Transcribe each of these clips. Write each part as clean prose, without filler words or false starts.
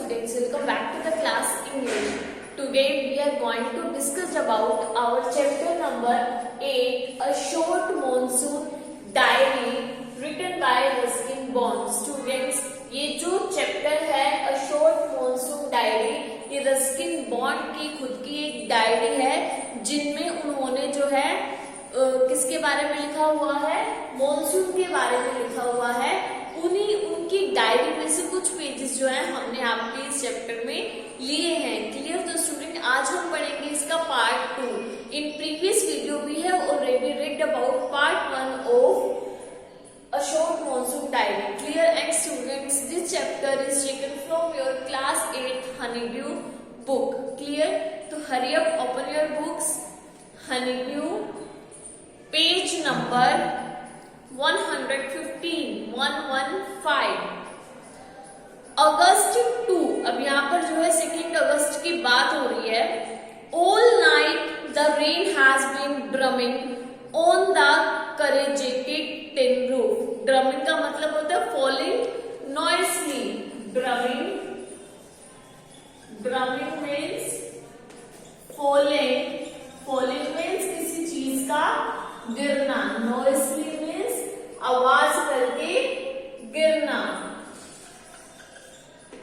students, welcome back to the class English. Today we are going to discuss about our chapter number 8, a short monsoon diary written by Ruskin Bond. Students, ये जो chapter है a short monsoon diary, ये Ruskin bond की खुद की एक diary है जिनमें उन्होंने जो है किसके बारे में लिखा हुआ है, मॉनसून के बारे में लिखा हुआ है। उनकी डायरी में से कुछ पेजेस जो है हमने आपके इस चैप्टर में लिए हैं। क्लियर? तो स्टूडेंट, आज हम पढ़ेंगे इसका पार्ट 2। इन प्रीवियस वीडियो भी है already read about part 1 of a short monsoon diary. Clear? And students, this chapter is taken from your class 8 Honeydew book. Clear? तो hurry up, open your books. Honeydew page number 115 अगस्त 2। अब यहाँ पर जो है 2 अगस्त की बात हो रही है। All night the rain has been drumming on the corrugated tin roof. Drumming का मतलब होता है falling noisily. Drumming means falling. Falling means किसी चीज का गिरना। Noisily means आवाज करके गिरना।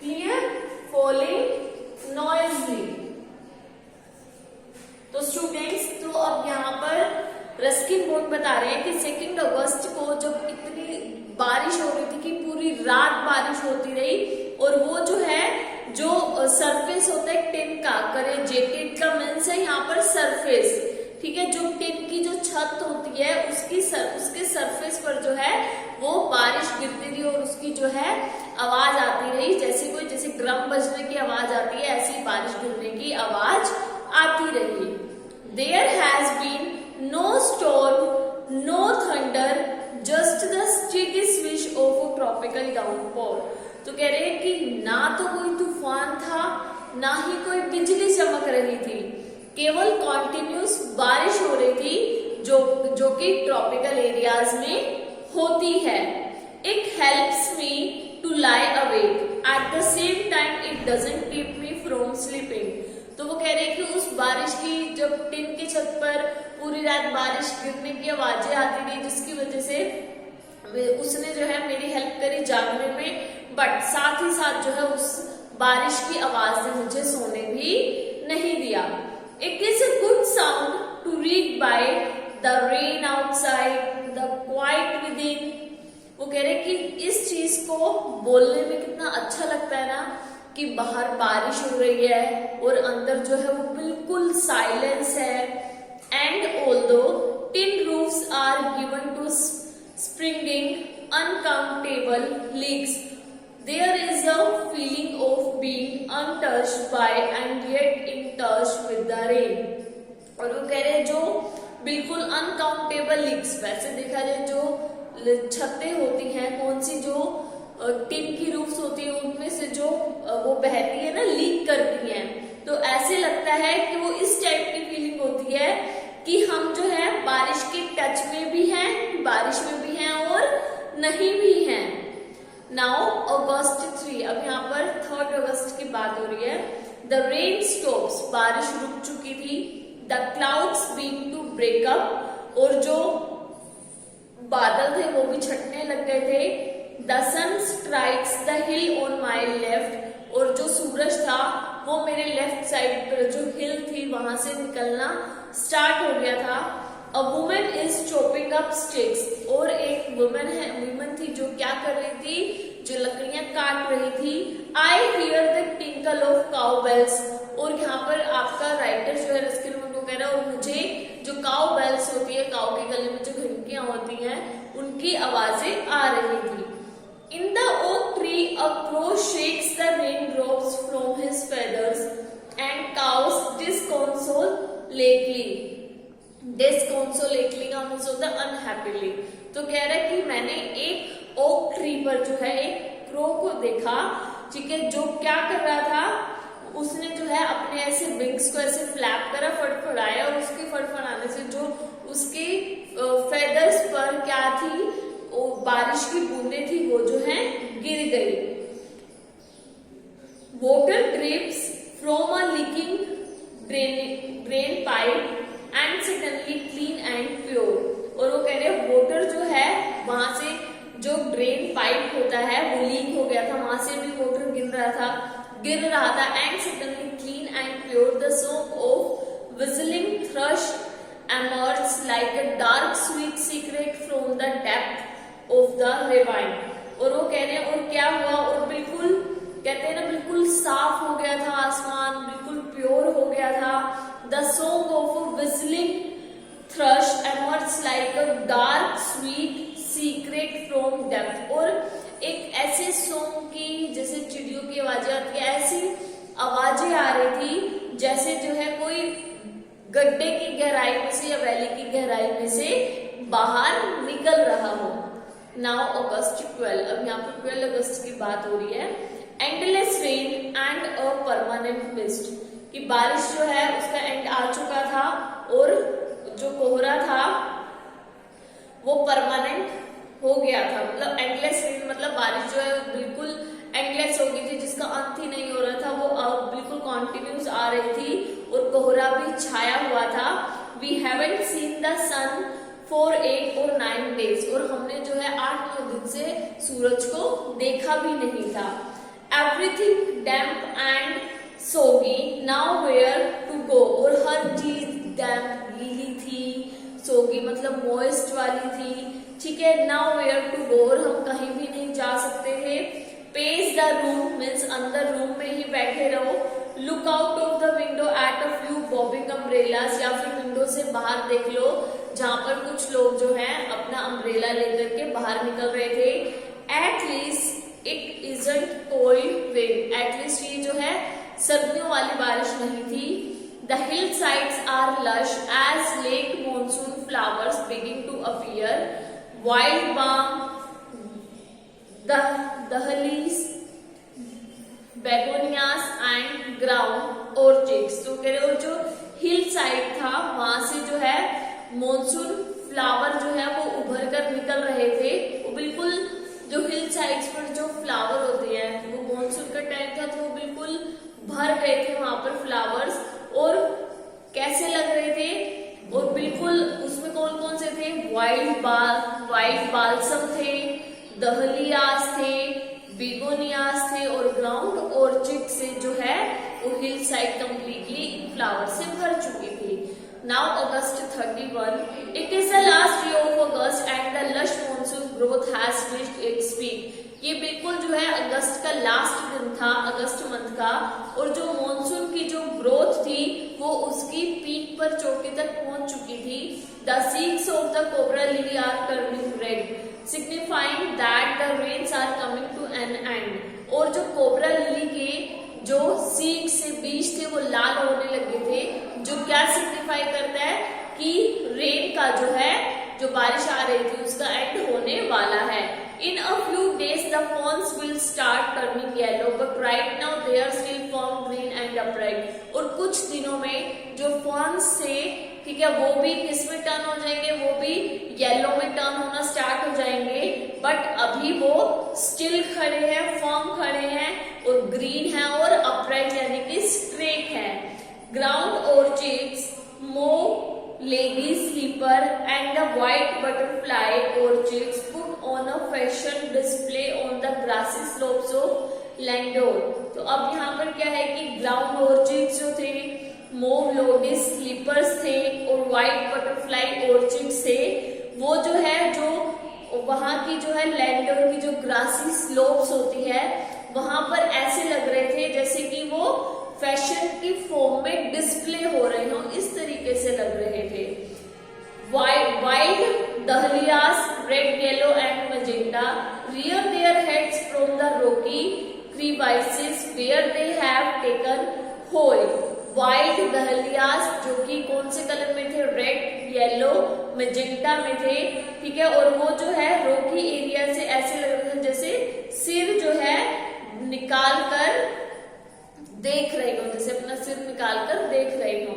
क्लियर? Falling Noisli. तो स्टूडेंट्स, तो अब यहाँ पर रस्किन बॉन्ड बता रहे हैं कि 2 अगस्त को जब इतनी बारिश हो रही थी कि पूरी रात बारिश होती रही, और वो जो है जो सरफेस होता है टिन का, करेजेटेड का मीन्स है यहाँ पर सरफेस। ठीक है, जो टिन की जो छत होती है उसके सरफेस पर जो है वो बारिश गिरती रही और उसकी जो है आवाज आती रही, जैसे ड्रम बजने की आवाज आती है, ऐसी बारिश गिरने की आवाज आती रही। There has been no storm, no thunder, just the steady swish of a tropical downpour. तो कह रहे हैं कि ना तो कोई तूफान था, ना ही कोई बिजली चमक रही थी, केवल कॉन्टिन्यूस बारिश हो रही थी जो कि ट्रॉपिकल एरियाज में होती है। It helps me to lie awake at the same time it doesn't keep me from sleeping. तो वो कह रहे हैं कि उस बारिश की, जब टिन की छत पर पूरी रात बारिश गिरने की आवाजें आती रही, जिसकी वजह से उसने जो है मेरी हेल्प करी जागने में, बट साथ ही साथ जो है उस बारिश की आवाज ने मुझे सोने भी नहीं दिया। It is a good sound to read by the rain outside, the quiet within. वो कह रहे कि इस चीज को बोलने में कितना अच्छा लगता है ना, कि बाहर बारिश हो रही है और अंदर जो है वो बिल्कुल साइलेंस है। And although tin roofs are given to springing uncountable leaks, there is a feeling of being untouched by and yet in touch with the rain. और वो कह रहे हैं जो बिल्कुल अनकाउंटेबल लीक्स, वैसे देखा जाए जो छतें होती हैं, कौन सी जो टिन की रूफ्स होती है उनमें से जो वो बहती है ना, लीक करती हैं, तो ऐसे लगता है कि वो इस टाइप की फीलिंग होती है कि हम जो है बारिश के टच में भी हैं, बारिश में भी हैं और नहीं भी हैं। नाउ अगस्त 3, अब यहाँ पर 3 अगस्त की बात हो रही है। द रेन स्टॉप्स, बारिश रुक चुकी थी। The clouds been to break up, और जो बादल थे वो भी छटने लग गए थे। The sun strikes the hill on my left, और जो सूरज था वो मेरे लेफ्ट साइड पर जो हिल थी वहां से निकलना स्टार्ट हो गया था। A woman is chopping up sticks, और एक वुमन थी जो क्या कर रही थी, जो लकड़ियां काट रही थी। I hear the tinkle of cowbells, और यहाँ पर आपका राइटर जो है रस्किन बॉन्ड को कह रहा है, और मुझे जो काउ बेल्स होती है, काउ के गले में जो घंटियां होती हैं, उनकी आवाजें आ रही थी। In the oak tree a crow shakes the raindrops from his feathers and cows disconsolately का मीन्स होता है अनहैप्पीली। तो कह रहा है कि मैंने एक ओक ट्री पर जो है एक क्रो को देखा, ठीक है, जो क्या कर रहा था, उसने जो है अपने ऐसे विंग्स को ऐसे फ्लैप करा, फड़फड़ाया, और उसके फड़फड़ाने से जो उसके फेदर्स पर क्या थी, बारिश की बूंदें थी, वो जो है गिर गई। वो से भी वाटर गिर रहा था and suddenly clean and pure the song of विजलिंग thrust emerged like a dark sweet secret from the depth of the ravine। और वो कह रहे हैं और क्या हुआ, और बिल्कुल कहते हैं ना बिल्कुल साफ हो गया था आसमान, बिल्कुल प्योर हो गया था। The song of a विजलिंग thrust emerged like a dark sweet secret from depth। और एक ऐसे सॉन्ग की जैसे चिड़ियों की आवाजें आती है, ऐसी आवाजें आ रही थी जैसे जो है कोई गड्ढे की गहराई में से या वैली की गहराई में से बाहर निकल रहा हो। नाउ अगस्त 12, अब यहाँ पर 12 अगस्त की बात हो रही है। Endless rain and a permanent mist, कि बारिश जो है उसका एंड आ चुका था और जो कोहरा था वो परमानेंट हो गया था। मतलब एंडलेस रेन मतलब बारिश जो है बिल्कुल एंडलेस हो गई थी, जिसका अंत ही नहीं हो रहा था, वो अब बिल्कुल कॉन्टिन्यूस आ रही थी और कोहरा भी छाया हुआ था। We haven't seen the sun for 8 or 9 days, और हमने जो है 8-9 दिन से सूरज को देखा भी नहीं था। एवरीथिंग डैम्प एंड सोगी, नाउ वेयर टू गो, और हर चीज डैम्प गीली थी, सोगी मतलब मॉइस्ट वाली थी, ठीक है। नाउ वेयर टू गो, और हम कहीं भी नहीं जा सकते थे। पेस द रूम मीन्स अंदर रूम में ही बैठे रहो। Look out of the window at a few bobbing umbrellas, या फिर विंडो से बाहर देख लो जहां पर कुछ लोग जो हैं अपना अम्ब्रेला लेकर के बाहर निकल रहे थे। At least it isn't cold wind, at least ये जो है सर्दियों वाली बारिश नहीं थी। The hill sides are lush as late monsoon flowers begin to appear, wild balm, dahlias, begonias and ground orchids. तो कह रहे और जो हिल साइड था वहां से जो है मॉनसून फ्लावर जो है वो उभर कर निकल रहे थे। वो बिल्कुल जो हिल साइड्स पर जो फ्लावर होते हैं वो मॉनसून का टाइम था तो वो बिल्कुल भर गए थे वहां पर फ्लावर्स। और कैसे लग रहे थे, और बिल्कुल उसमें कौन कौन से थे, वाइल्ड बाल्सम थे, दहलियास थे, बिगोनियास थे और ग्राउंड ऑर्चिड से जो है वो हिल साइड कंप्लीटली फ्लावर से भर चुकी थी। Now August 31, it is the last day of August and the lush monsoon growth has reached its peak. ये बिल्कुल जो है अगस्त का लास्ट दिन था, अगस्त मंथ का, और जो मॉनसून की जो ग्रोथ थी वो उसकी पीक पर चोटी तक पहुंच चुकी थी। The seeds of the cobra lily are turning red, signifying that the rains are coming to an end। और जो कोबरा लिली के जो सीड से बीज थे वो लाल होने लगे थे, जो क्या सिग्निफाई करता है कि रेन का जो है जो बारिश आ रही थी उसका एंड होने वाला है। In a few days the fawns will start turning yellow, but right now they are still firm green and upright। और कुछ दिनों में जो फॉन्स थे, ठीक है, वो भी किस में टर्न हो जाएंगे, वो भी येलो में टर्न होना स्टार्ट हो जाएंगे, बट अभी वो स्टिल खड़े हैं, फर्म खड़े हैं और ग्रीन है और अपराइट यानी कि स्ट्रेट है। Ground orchids, mauve, lady sleeper and the white butterfly orchids put on a fashion display on the grassy slopes of Landor। तो अब यहाँ पर क्या है कि ग्राउंड ऑर्चिड्स जो थे, मोव लोडिस स्लीपर्स थे और व्हाइट बटरफ्लाई ऑर्चिड्स थे, वो जो है जो वहां की जो है लैंडोर की जो ग्रासी स्लोप्स होती है वहां पर ऐसे लग रहे थे जैसे कि वो फैशन की फॉर्म में डिस्प्ले हो रहे हो, इस तरीके से लग रहे थे। Wild dahlias red, yellow and magenta rear their heads from the rocky crevices where they have taken hold। Wild dahlias जो कि कौन से कलर में थे, रेड, येलो, मैजेंटा में थे, ठीक है, और वो जो है रोकी एरिया से ऐसे लग रहे थे जैसे सिर जो है निकाल कर देख रहे हो, जैसे अपना सिर निकाल कर देख रहे हो।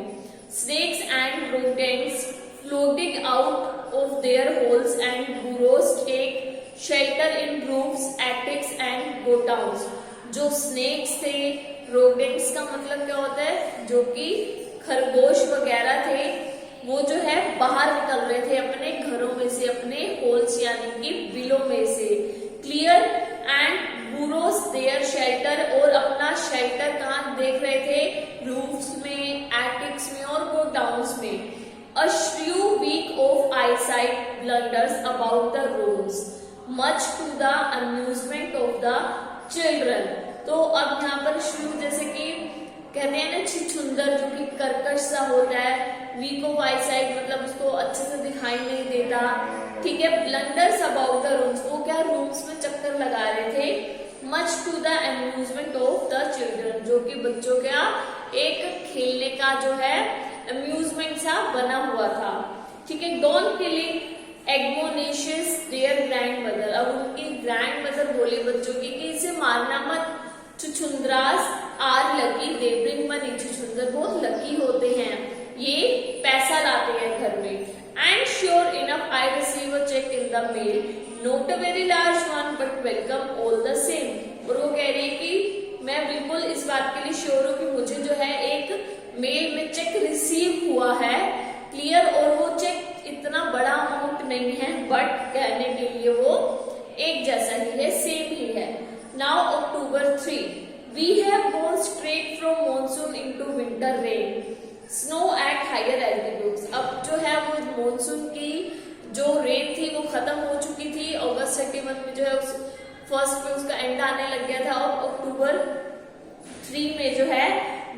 Snakes and rodents floating out of their holes and burrows take shelter in roofs, attics and godowns। जो स्नेक्स थे, rodents का मतलब क्या होता है, जो कि खरगोश वगैरह थे, वो जो है बाहर निकल रहे थे अपने घरों में से, अपने होल्स यानी कि बिलों में से। क्लियर एंड burrows their देख रहे थे रूफ्स में, एटिक्स में और गोडाउन्स में। A shrew weak of eyesight blunders about the rooms, much to the amusement of the children। तो अब यहाँ पर श्रू जैसे कि कहते हैं ना छुछुंदर, जो कि कर्कश सा होता है, वीक ऑफ आईसाइट मतलब उसको अच्छे से दिखाई नहीं देता, ठीक है। ब्लंडर्स अबाउट द रूम्स, वो क्या रूम्स में चक्कर लगा रहे थे। Much to the amusement of the children, जो कि बच्चों का एक खेलने का जो है अम्यूजमेंट सा बना हुआ था, ठीक है। Don't killing admonishes their grandmother, अब उनकी ग्रैंड मदर बोले बच्चों की कि इसे मारना मत, छुछुंदरास are lucky they bring money, छुछुंदर बहुत लकी होते हैं, ये पैसा लाते हैं घर में। And sure enough I receive a cheque in the mail, not a very large one but welcome all the same. और वो कह रही है कि मैं बिल्कुल इस बात के लिए श्योर हूँ कि मुझे जो है एक मेल में चेक रिसीव हुआ है, क्लियर, और वो चेक इतना बड़ा अमाउंट नहीं है, बट कहने के लिए वो एक जैसा ही है, सेम ही है। Now October 3, we have gone straight from monsoon into winter rain, snow at higher altitudes। अब जो है वो मॉनसून की जो रेन थी वो खत्म हो चुकी थी, अगस्त सेकेंड मंथ में जो है उस फर्स्ट पे उसका एंड आने लग गया था, और October 3 में जो है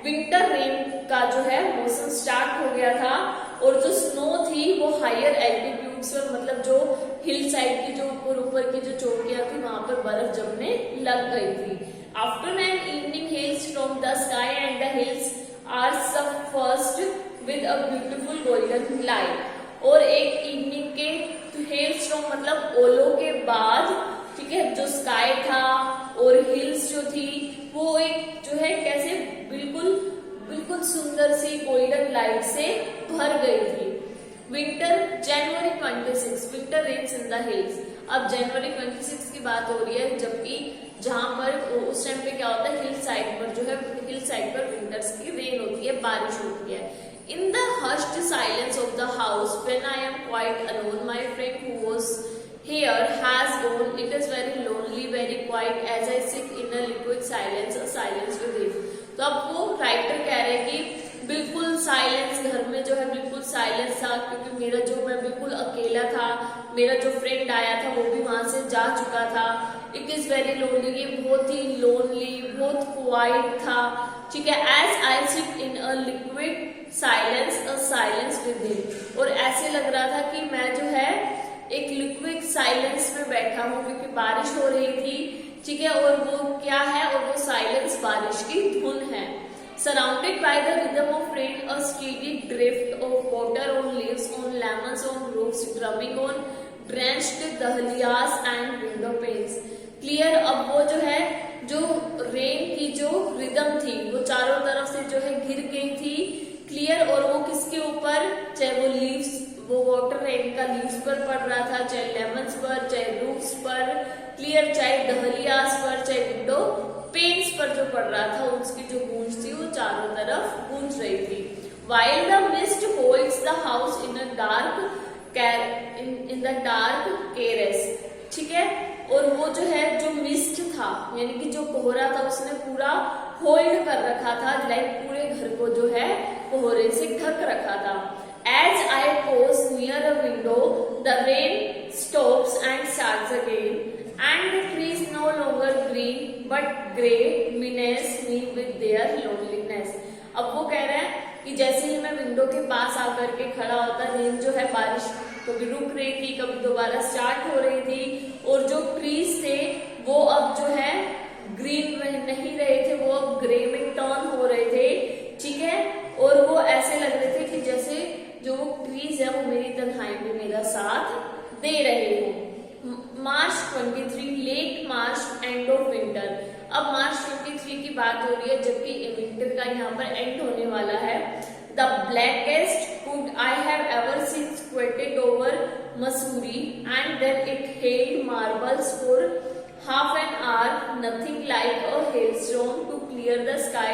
विंटर रेन का जो है मौसम स्टार्ट हो गया था। और जो स्नो थी वो हायर एल्टीट्यूड्स पर, मतलब जो हिल साइड की जो ऊपर की जो चोटियां थी वहां पर बर्फ जमने लग गई थी। After an evening hails from the sky and the hills are suffused with a beautiful golden light. और एक इवनिंग के हेल्स फ्रॉम मतलब ओलो के बाद, ठीक है, जो स्काई था और हिल्स जो थी वो एक जो है कैसे बिल्कुल बिल्कुल सुंदर सी गोल्डन लाइट से भर गई थी। Winter January 26, winter rains in the hills. अब जनवरी 26 की बात हो रही है, जबकि जहां पर उस टाइम पे क्या होता है, हिल साइड पर जो है, हिल साइड पर विंटर्स की रेन होती है, बारिश होती है। In the hushed silence of the house when I am quite alone, my friend who was here has gone, it is very lonely, very quiet as I sit in a liquid silence, a silence with him। तो अब वो writer कह रहे हैं कि बिल्कुल silence, घर में जो है बिल्कुल साइलेंस था, क्योंकि मेरा जो मैं बिल्कुल अकेला था, मेरा जो फ्रेंड आया था वो भी वहां से जा चुका था। इट इज वेरी लोनली, ये बहुत ही लोनली, बहुत क्वाइट था, ठीक है। As I sit in a liquid silence, a silence with him. और ऐसे लग रहा था कि मैं जो है एक लिक्विड साइलेंस में बैठा हूँ, क्योंकि बारिश हो रही थी, ठीक है। और वो क्या है, और वो साइलेंस बारिश की धुन है। Surrounded by the rhythm of rain, a steady drift of water on leaves, on lemons, on roofs, drumming on drenched dahlias and window panes. Clear, अब वो जो है जो रेन की जो रिदम थी वो चारों तरफ से जो है घिर गई थी, क्लियर। और वो किसके ऊपर, चाहे वो लीव्स, वो वाटर रेन का लीव्स पर पड़ रहा था, चाहे लेमन्स पर, चाहे रूफ्स पर, क्लियर, चाहे दहलियास पर, चाहे विंडो पेन्स पर जो पड़ रहा था, उसकी जो गूंज थी वो चारों तरफ गूंज रही थी। While the mist holds the house in a dark in the dark caress, ठीक है। और वो जो है जो मिस्ट था, यानी कि जो कोहरा था, उसने पूरा होल्ड कर रखा था, लाइक पूरे घर को जो है कोहरे से ढक रखा था। As I pause near a window, the rain stops and starts again, and the trees no longer green but grey menace me with their loneliness। अब वो कह रहा है कि जैसे ही मैं विंडो के पास आकर के खड़ा होता, रेन जो है बारिश कभी रुक रही थी, कभी दोबारा स्टार्ट हो रही थी, और जो ट्रीज थे वो अब जो है ग्रीन में नहीं रहे थे, वो अब ग्रे में टर्न हो रहे थे, ठीक है। और वो ऐसे लग रहे थे कि जैसे जो ट्रीज है वो मेरी तन्हाई में मेरा साथ दे रहे हो। March 23, late March, end of winter. अब मार्च 23 की बात हो रही है, जबकि विंटर का यहाँ पर एंड होने वाला है। The blackest food I have ever seen squatted over Mussoorie, and then it held marbles for half an hour, nothing like a hailstorm to clear the sky,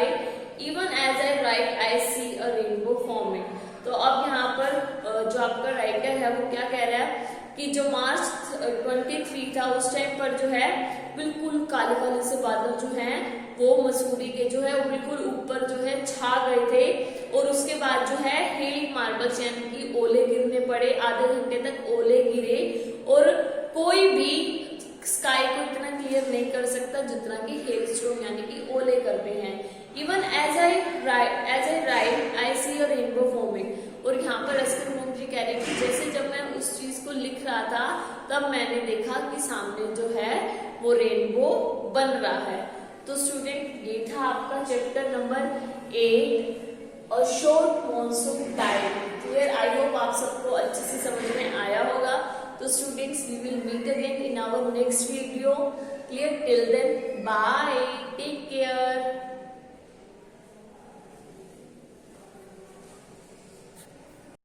even as I write I see a rainbow forming। तो अब यहाँ पर जो आपका writer है वो क्या कह रहा है कि जो मार्च 23 था उस टाइम पर जो है बिल्कुल काले काले से बादल जो हैं वो मसूरी के जो है वो बिल्कुल ऊपर जो है छा गए थे, और उसके बाद जो है हेल मार्बल्स यानी कि ओले गिरने पड़े, आधे घंटे तक ओले गिरे, और कोई भी स्काई को इतना क्लियर नहीं कर सकता जितना कि हेल स्टॉर्म यानी कि ओले करते हैं। Even as I write I see a rainbow forming, और यहाँ पर रस्किन बॉन्ड जी कह रहे हैं कि जैसे जब मैं उस चीज को लिख रहा था तब मैंने देखा कि सामने जो है वो रेनबो बन रहा है। तो स्टूडेंट ये था आपका चैप्टर नंबर 8 और short monsoon time. Clear, I hope आप सबको अच्छे से समझ में आया होगा। तो students we will meet again in our next video. Clear, till then bye, take care.